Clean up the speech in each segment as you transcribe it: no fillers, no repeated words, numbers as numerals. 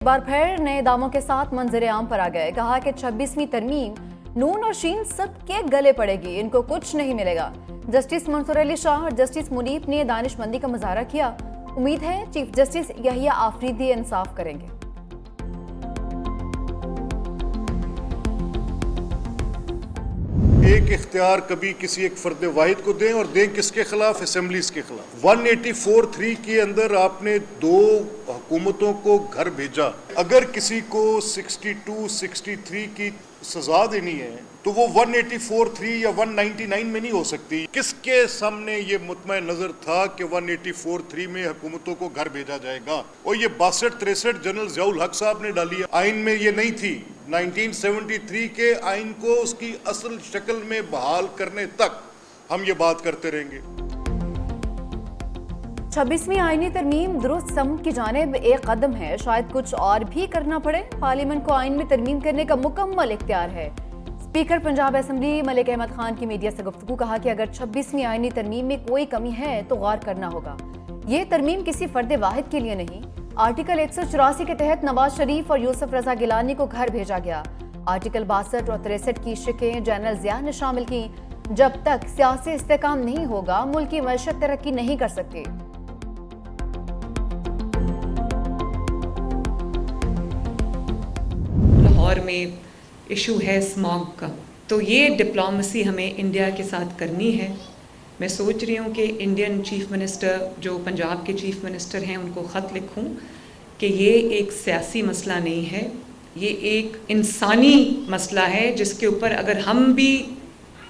एक बार फिर नए दामों के साथ मंजर आम पर आ गए। कहा कि 26वीं तरमीम नून और शीन सबके गले पड़ेगी, इनको कुछ नहीं मिलेगा। जस्टिस मंसूर अली शाह और जस्टिस मुनीब ने दानिशमंदी का मुजाहरा किया। उम्मीद है चीफ जस्टिस यहिया आफरीदी इंसाफ करेंगे। एक इख्तियार कभी किसी एक फर्द वाहिद को दें और दें किसके खिलाफ? असेंबलीज के खिलाफ। 184(3) के अंदर आपने दो हुकूमतों को घर भेजा। अगर किसी को 62, 63 की सजा देनी है तो वो 184(3) या 199 में नहीं हो सकती। किसके सामने ये मुतमईन नजर था कि 184(3) में हुकूमतों को घर भेजा जाएगा? और ये 62-63 जनरल ज़ियाउल हक साहब ने डाली है। आइन में ये नहीं थी। 1973 के आइन को उसकी असल शक्ल में बहाल करने तक हम ये बात करते रहेंगे। 26वीं आईनी तरमीम दुरुस्त समत की जानिब एक कदम है। शायद कुछ और भी करना पड़े। पार्लियामेंट को आइन में तरमीम करने का मुकम्मल इख्तियार है। स्पीकर पंजाब असेंबली मलिक अहमद खान की मीडिया से गुफ्तगू। कहा कि अगर 26वीं आईनी तरमीम में कोई कमी है तो गौर करना होगा। ये तरमीम किसी फर्द वाहिद के लिए नहीं। आर्टिकल 184 के तहत नवाज शरीफ और यूसुफ रजा गिलानी को घर भेजा गया। आर्टिकल 62 और 63 की शिकें जनरल ज़िया ने शामिल की। जब तक सियासी इस्तेकाम नहीं होगा मुल्क की मईशत तरक्की नहीं कर सकती। लाहौर में इशू है स्मॉग का, तो ये डिप्लोमेसी हमें इंडिया के साथ करनी है। मैं सोच रही हूँ कि इंडियन चीफ मिनिस्टर जो पंजाब के चीफ मिनिस्टर हैं उनको ख़त लिखूँ कि ये एक सियासी मसला नहीं है, ये एक इंसानी मसला है जिसके ऊपर अगर हम भी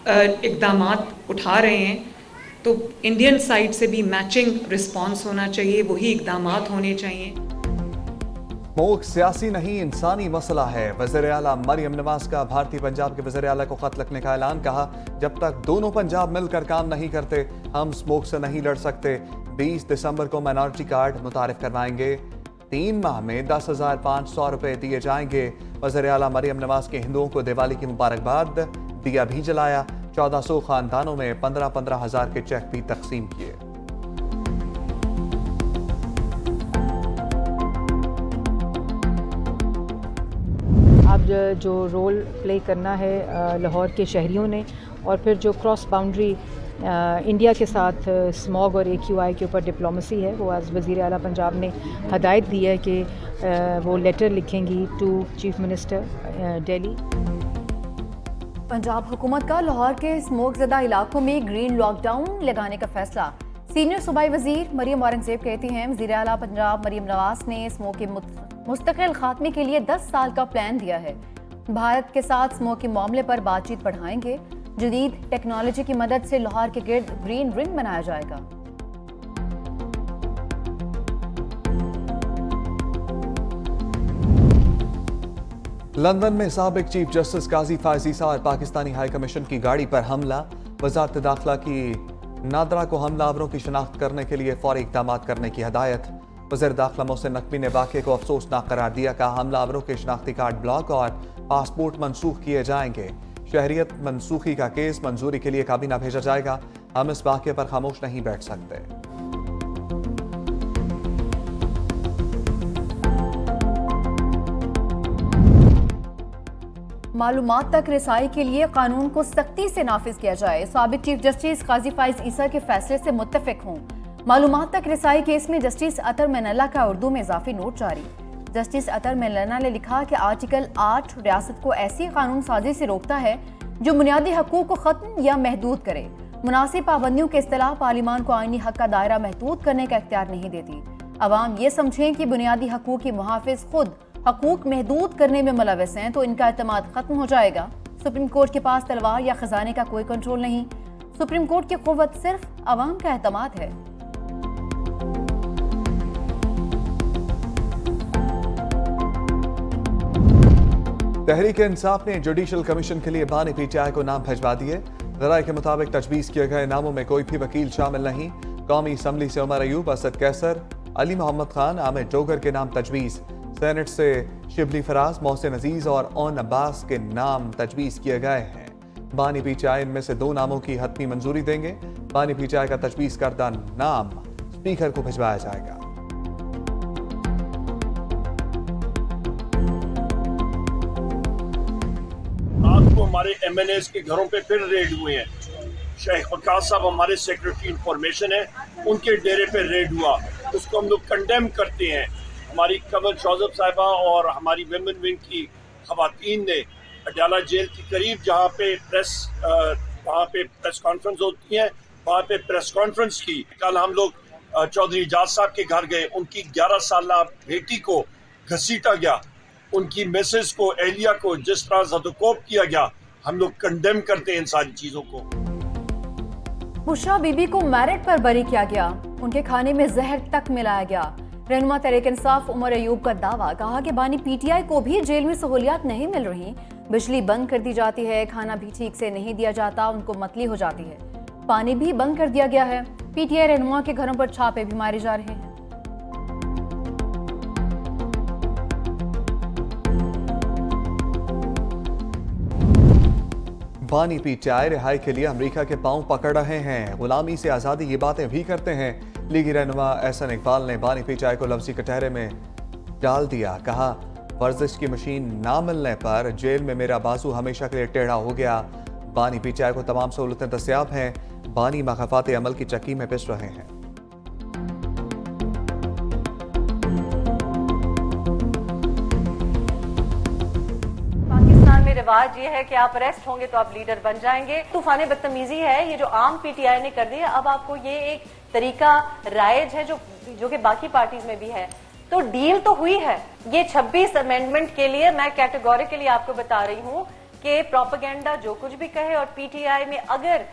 इक़दामात उठा रहे हैं तो इंडियन साइड से भी मैचिंग रिस्पॉन्स होना चाहिए, वही इक़दामात होने चाहिए। स्मोक सियासी नहीं इंसानी मसला है। वज़ीर आला मरियम नवाज का भारतीय पंजाब के वज़ीर आला को खत लिखने का ऐलान। कहा जब तक दोनों पंजाब मिलकर काम नहीं करते हम स्मोक से नहीं लड़ सकते। 20 दिसंबर को माइनॉरिटी कार्ड मुतारिफ करवाएंगे। 3 माह में 10,500 रुपए दिए जाएंगे। वज़ीर आला मरियम नवाज के हिंदुओं को दिवाली की मुबारकबाद। दिया भी जलाया। 1400 खानदानों में 15-15 हज़ार के चेक भी तकसीम किए। अब जो रोल प्ले करना है लाहौर के शहरियों ने, और फिर जो क्रॉस बाउंड्री इंडिया के साथ स्मॉग और AQI के ऊपर डिप्लोमेसी है, वो आज वज़ीर आला पंजाब ने हदायत दी है कि वो लेटर लिखेंगी to chief minister Delhi. Punjab हुकूमत का लाहौर के स्मोक ज़दा इलाकों में ग्रीन लॉकडाउन लगाने का फैसला। सीनियर सूबाई वजीर मरियम औरंगजेब कहती हैं वज़ीर आला पंजाब मरियम नवाज ने स्मोक के मुस्तकिल खात्मे के लिए 10 साल का प्लान दिया है। भारत के साथ स्मोक के मामले पर बातचीत बढ़ाएंगे। जदीद टेक्नोलॉजी की मदद से लाहौर के गिर्द ग्रीन रिंग बनाया जाएगा। लंदन में साबिक चीफ जस्टिस काजी फायजीसा और पाकिस्तानी हाई कमीशन की गाड़ी पर हमला। वजारत दाखिला की नादरा को हमलावरों की शिनाख्त करने के लिए फौरी इक़दाम करने की हदायत। वज़ीर दाखिला मोहसिन नकवी ने वाक़े को अफसोसनाक करार दिया। कहा हमलावरों के शनाख्ती कार्ड ब्लॉक और पासपोर्ट मनसूख किए जाएंगे। शहरियत मनसूखी का केस मंजूरी के लिए काबीना भेजा जाएगा। हम इस वाक़े पर खामोश नहीं बैठ सकते। मालूमात तक रसाई के लिए कानून को सख्ती से नाफिज किया जाए। साबिक चीफ जस्टिस काजी फाइज ईसा के फैसले से मुत्तफिक हूँ। मालूमात तक रसाई केस में जस्टिस अतर मैनल्ला का उर्दू में इजाफी नोट जारी। जस्टिस अतर मैनल्ला ने लिखा कि आर्टिकल 8 रियासत को ऐसी कानून साजी से रोकता है जो बुनियादी हकूक को खत्म या महदूद करे। मुनासिब पाबंदियों के इस्तेलाह पार्लियामान को आईनी हक का दायरा महदूद करने का इख्तियार नहीं देती। अवाम ये समझें कि बुनियादी हकूक के मुहाफिज खुद हकूक महदूद करने में मुलविस हैं तो इनका एतमाद खत्म हो जाएगा। सुप्रीम कोर्ट के पास तलवार या खजाने का कोई कंट्रोल नहीं। सुप्रीम कोर्ट की कुव्वत सिर्फ अवाम का एतमाद है। तहरीक इंसाफ ने जुडिशल कमीशन के लिए बानी PTI को नाम भिजवा दिए। ज़राए के मुताबिक तजवीज़ किए गए नामों में कोई भी वकील शामिल नहीं। कौमी असम्बली से उमर अयूब, असद कैसर, अली मोहम्मद खान, आमिर जोगर के नाम तजवीज़। सेनेट से शिबली फराज, मोहसिन अजीज और ओन अब्बास के नाम तजवीज़ किए गए हैं। बानी PTI इनमें से 2 नामों की हतमी मंजूरी देंगे। बानी PTI का तजवीज़ करदा नाम स्पीकर को भिजवाया जाएगा। हमारे MNAs के घरों पे फिर रेड हुए हैं। शेख वकास साहब हमारे सेक्रेटरी इंफॉर्मेशन है, उनके डेरे पे रेड हुआ, उसको हम लोग कंडेम करते हैं। हमारी कमल शौजब साहिबा और हमारी विमेन विंग की खवातीन ने अडयाला जेल के करीब जहाँ पे प्रेस कॉन्फ्रेंस होती है, वहाँ पे प्रेस कॉन्फ्रेंस की। कल हम लोग चौधरी एजाज साहब के घर गए, उनकी 11 साल बेटी को घसीटा गया, उनकी मिसेस को, एहलिया को जिस तरह ज़दकोप किया गया, हम लोग कंडेम करते हैं इन सारी चीज़ों को। बुशरा बीबी को मेरिट पर बरी किया गया, उनके खाने में जहर तक मिलाया गया। रहनुमा तहरीक इंसाफ उमर अयूब का दावा, कहा कि बानी PTI को भी जेल में सहूलियात नहीं मिल रही, बिजली बंद कर दी जाती है, खाना भी ठीक से नहीं दिया जाता, उनको मतली हो जाती है, पानी भी बंद कर दिया गया है। PTI रहनुमा के घरों पर छापे भी मारे जा रहे हैं। बानी PTI रिहाई के लिए अमेरिका के पांव पकड़ रहे हैं, गुलामी से आज़ादी ये बातें भी करते हैं। लीगी रहनुमा एहसन इकबाल ने बानी PTI को लफ्जी कटहरे में डाल दिया, कहा वर्जिश की मशीन ना मिलने पर जेल में मेरा बाजू हमेशा के लिए टेढ़ा हो गया। बानी PTI को तमाम सहूलतें दस्तयाब हैं, बानी मखाफात अमल की चक्की में पिस रहे हैं। पाकिस्तान में रिवाज ये है कि आप अरेस्ट होंगे तो आप लीडर बन जाएंगे। तूफान बदतमीजी है ये जो आम PTI ने कर दी है। अब आपको ये एक तरीका राइज है जो कि बाकी पार्टीज में भी है। तो डील तो हुई है। ये 26 अमेंडमेंट के लिए मैं कैटेगोरिकली आपको बता रही हूँ कि प्रोपेगेंडा जो कुछ भी कहे, और PTI में अगर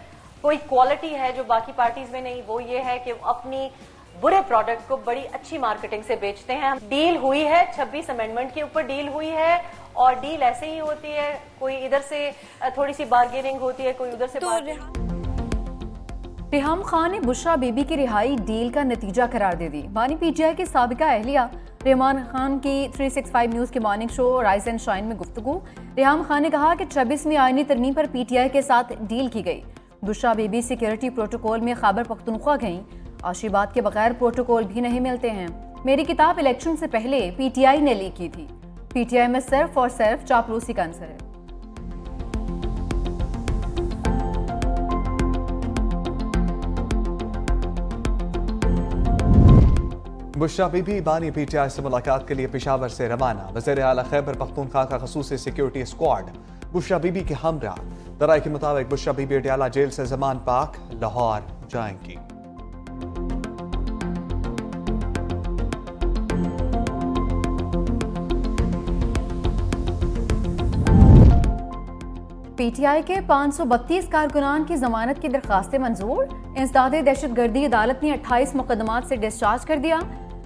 कोई क्वालिटी है जो बाकी पार्टीज में नहीं, वो ये है कि अपनी बुरे प्रोडक्ट को बड़ी अच्छी मार्केटिंग से बेचते हैं। डील हुई है, 26 अमेंडमेंट के ऊपर डील हुई है, और डील ऐसे ही होती है, कोई इधर से थोड़ी सी बार्गेनिंग होती है, कोई उधर से रिहाम खान ने बुशरा बीबी की रिहाई डील का नतीजा करार दे दी। बानी PTI के साबिका अहलिया रेहमान खान की 365 न्यूज के morning show rise and shine में गुफ्तगू। रेहमान खान ने कहा कि 26वीं आईनी तरमीम पर PTI के साथ डील की गई। बुशरा बीबी सिक्योरिटी प्रोटोकॉल में खैबर पख्तूनख्वा गईं। आशीर्वाद के बगैर प्रोटोकॉल भी नहीं मिलते हैं। मेरी किताब इलेक्शन से पहले PTI ने लीक की थी। PTI में सिर्फ और सिर्फ चापलूसी का अंसर है। बुशरा बीबी बानी PTI से मुलाकात के लिए पेशावर से रवाना। वज़ीर आला खैबर पख्तूनख्वा का ख़ुसूसी सिक्योरिटी स्क्वाड बुशरा बीबी के हमरा। दराए के मुताबिक बुशरा बीबी अडयाला जेल से ज़मान पाक लाहौर जाएंगी। PTI के 532 कारकुनान की जमानत की दरखास्तें मंजूर। इंसदादे दहशतगर्दी अदालत ने 28 मुकदमात से डिस्चार्ज कर दिया।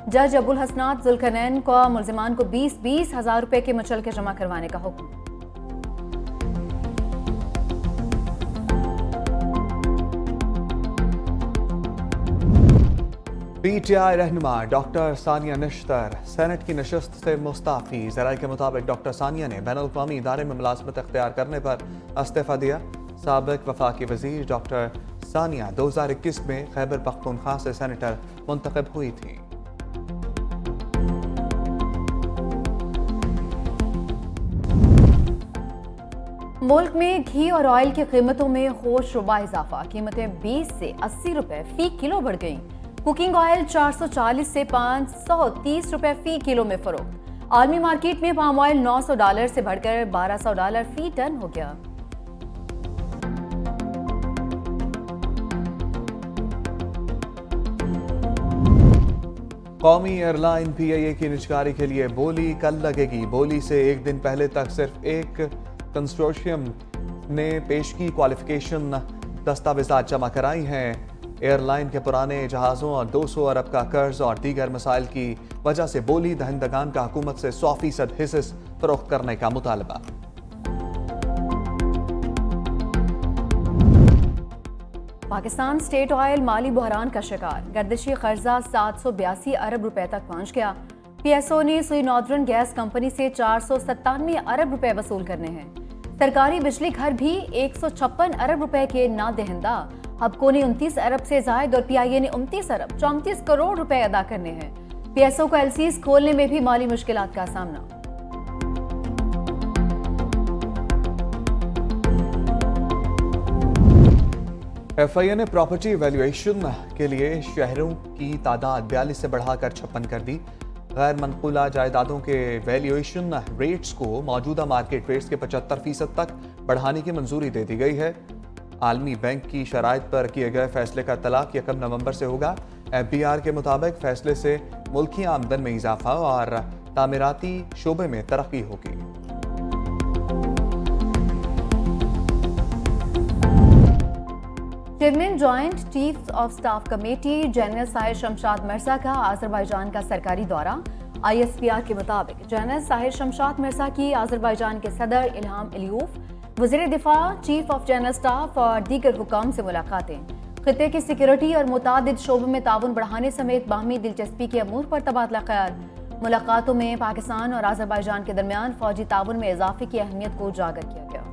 जज अबुल हसनात जुल्करनैन को मुलजिमान को 20-20 हज़ार रुपए के मुचलके जमा करवाने का हुक्म। PTI रहनुमा डॉक्टर सानिया निश्तर सेनेट की नशस्त से मुस्ताफ़ी। ज़राए के मुताबिक डॉक्टर सानिया ने बैनुल-अक़वामी इदारे में मुलाज़मत इख्तियार करने पर इस्तीफ़ा दिया। साबिक़ वफाकी वज़ीर डॉक्टर सानिया 2021 में खैबर पख्तूनख्वा से सेनेटर मुंतखब हुई थी। मुल्क में घी और ऑयल की कीमतों में होशरुबा इजाफा। कीमतें 20 से 80 रुपए फी किलो बढ़ गईं। कुकिंग ऑयल 440 से 530 रुपए फी किलो में फरोख्त। आलमी मार्केट में पाम ऑयल $900 से बढ़कर $1200 फी टन हो गया। कौमी एयरलाइन PIA की निजकारी के लिए बोली कल लगेगी। बोली से एक दिन पहले तक सिर्फ एक कंसोर्शियम ने पेश की क्वालिफिकेशन दस्तावेजात जमा कराई हैं। एयरलाइन के पुराने जहाज़ों और 200 अरब का कर्ज और दीगर मसाइल की वजह से बोली दहंदगान का हुकूमत से 100% हिस्से फरोख्त करने का मुतालबा। पाकिस्तान स्टेट ऑयल माली बहरान का शिकार। गर्दिशी कर्जा 782 अरब रुपए तक पहुंच गया। PSO ने सुई नॉर्दर्न गैस कंपनी से 497 अरब रुपए वसूल करने हैं। सरकारी बिजली घर भी 156 अरब रुपए के ना दहिंदा। हबको ने 29 अरब से जायद और PIA ने 29 अरब 34 करोड़ रुपए अदा करने हैं। PSO को LCs खोलने में भी माली मुश्किलात का सामना। FIA ने प्रॉपर्टी वैल्यूएशन के लिए शहरों की तादाद 42 से बढ़ाकर 56 कर दी। गैर मनकूला जायदादों के वैल्यूएशन रेट्स को मौजूदा मार्केट रेट्स के 75% तक बढ़ाने की मंजूरी दे दी गई है। आलमी बैंक की शराइत पर किए गए फैसले का तलाक 1 नवंबर से होगा। FBR के मुताबिक फैसले से मुल्की आमदन में इजाफा और तामीराती शोबे में तरक्की होगी। Chairman joint chiefs of staff committee general Sahir Shamshad Mirza का आज़रबाईजान का सरकारी दौरा। ISPR के मुताबिक जनरल साहिर शमशाद मिर्जा की आज़रबाईजान के सदर इल्हाम अलीयूफ, वज़ीर दिफा, चीफ ऑफ जनरल स्टाफ और दीगर हुकाम से मुलाकातें। खित्ते की सिक्योरिटी और मुतादिद शोबों में ताउन बढ़ाने समेत बाहमी दिलचस्पी के अमूर पर तबादला ख्याल। मुलाकातों में पाकिस्तान और आज़रबाईजान के दरमियान फौजी ताउन में इजाफे की अहमियत को उजागर किया गया।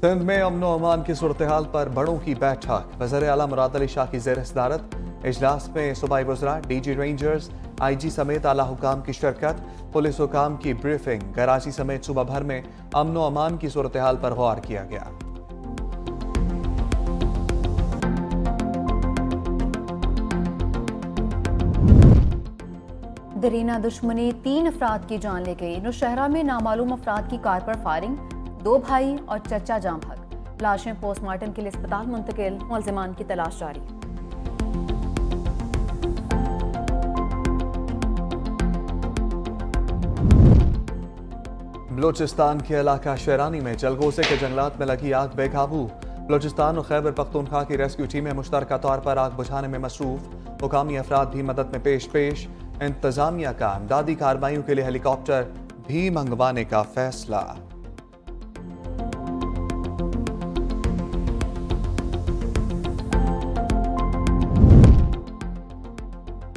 सिंध में अमन व अमान की सूरत हाल पर बड़ों की बैठक। वज़ीर आला मुराद अली शाह की ज़ेर सदारत इजलास में सूबाई वज़रा, DG रेंजर्स, IG समेत आला हुकाम की शिरकत। पुलिस हुकाम की ब्रीफिंग। कराची समेत सूबा भर में अमन व अमान की सूरत हाल पर गौर किया गया। दरीना दुश्मनी 3 अफराद की जान ले गई। नौशहरा में नामालूम अफराद की कार पर फायरिंग, 2 भाई और चचा जाम भग। लाशें पोस्टमार्टम के लिए अस्पताल मुंतकिल, मुलजिमान की तलाश जारी। बलूचिस्तान के इलाका शेरानी में जलगोजे के जंगलात में लगी आग बेकाबू। बलूचिस्तान और खैबर पख्तूनख्वा की रेस्क्यू टीमें मुश्तरका तौर पर आग बुझाने में मसरूफ। मुकामी अफराद भी मदद में पेश। इंतजामिया का इमदादी कार्रवाइयों के लिए हेलीकॉप्टर भी मंगवाने का फैसला।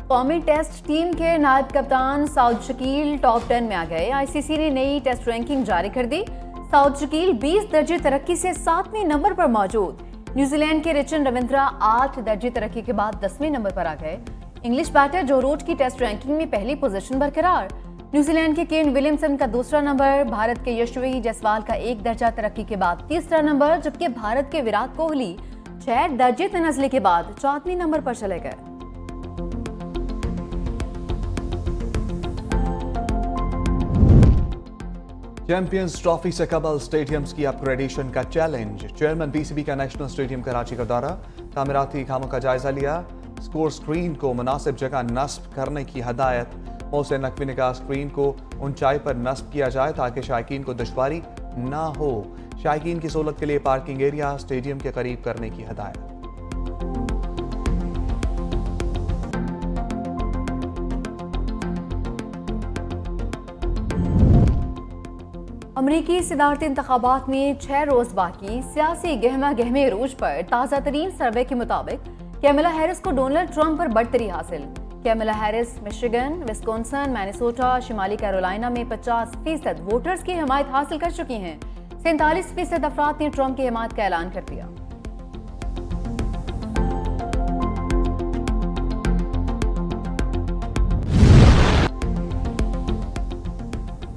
कौमी टेस्ट टीम के नायब कप्तान साउद शकील टॉप 10 में आ गए। ICC ने नई टेस्ट रैंकिंग जारी कर दी। साउद शकील 20 दर्जे तरक्की से 7वें नंबर पर मौजूद। न्यूजीलैंड के रिचन रविंद्रा 8 दर्जे तरक्की के बाद 10वें नंबर पर आ गए। इंग्लिश बैटर जो रूट की टेस्ट रैंकिंग में पहली पोजीशन बरकरार। न्यूजीलैंड के केन विलियमसन का 2रा नंबर, भारत के यशस्वी जायसवाल का 1 दर्जा तरक्की के बाद 3रा नंबर, जबकि भारत के विराट कोहली 6 दर्जे तनाज़ुली के बाद 4वें नंबर पर चले गए। चैंपियंस ट्रॉफी से कबल स्टेडियम्स की अपग्रेडेशन का चैलेंज। चेयरमैन PCB का नेशनल स्टेडियम कराची का दौरा, तामीराती कामों का जायजा लिया। स्कोर स्क्रीन को मुनासिब जगह नस्ब करने की हदायत। मोहसिन नकवी ने कहा स्क्रीन को ऊंचाई पर नस्ब किया जाए ताकि शायकीन को दुश्वारी ना हो। शायकीन की सहूलत के लिए पार्किंग एरिया स्टेडियम के करीब करने की हदायत। अमरीकी सदारती इंतखाबात में 6 रोज बाकी। सियासी गहमा गहमे अरूज पर ताज़ा तरीन सर्वे के मुताबिक कैमला हैरिस को डोनाल्ड ट्रंप पर बढ़तरी हासिल। Kamala Harris Michigan, Wisconsin, Minnesota, शिमाली कैरोलिना में 50% वोटर्स की हिमायत हासिल कर चुकी हैं। 47% अफराद ने ट्रंप की हिमायत का ऐलान कर दिया।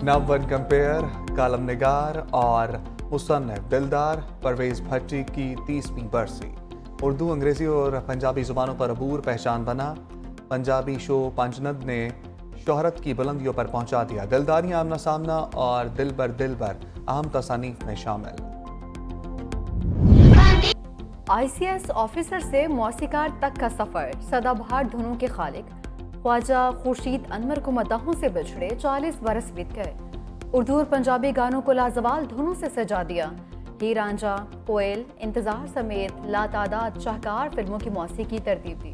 नव कंपेयर, कालम निगार और मुसन्निफ दिलदार परवेज भट्टी की 30वीं बरसी। उर्दू, अंग्रेजी और पंजाबी जुबानों पर अबूर पहचान बना। पंजाबी शो पंजनद ने शोहरत की बुलंदियों पर पहुंचा दिया। दिलदारी, आमना सामना और दिलबर अहम तसानीफ में शामिल। ICS ऑफिसर से मौसीकार तक का सफर। सदाबहार धुनों के खालिक ख्वाजा खुर्शीद अनवर को मदाहों से बिछड़े 40 बरस बीत गए। उर्दू और पंजाबी गानों को लाजवाल धुनों से सजा दिया। हीर रांझा, कोयल, इंतजार समेत लातादाद शाहकार फिल्मों की मौसीकी तरतीब दी।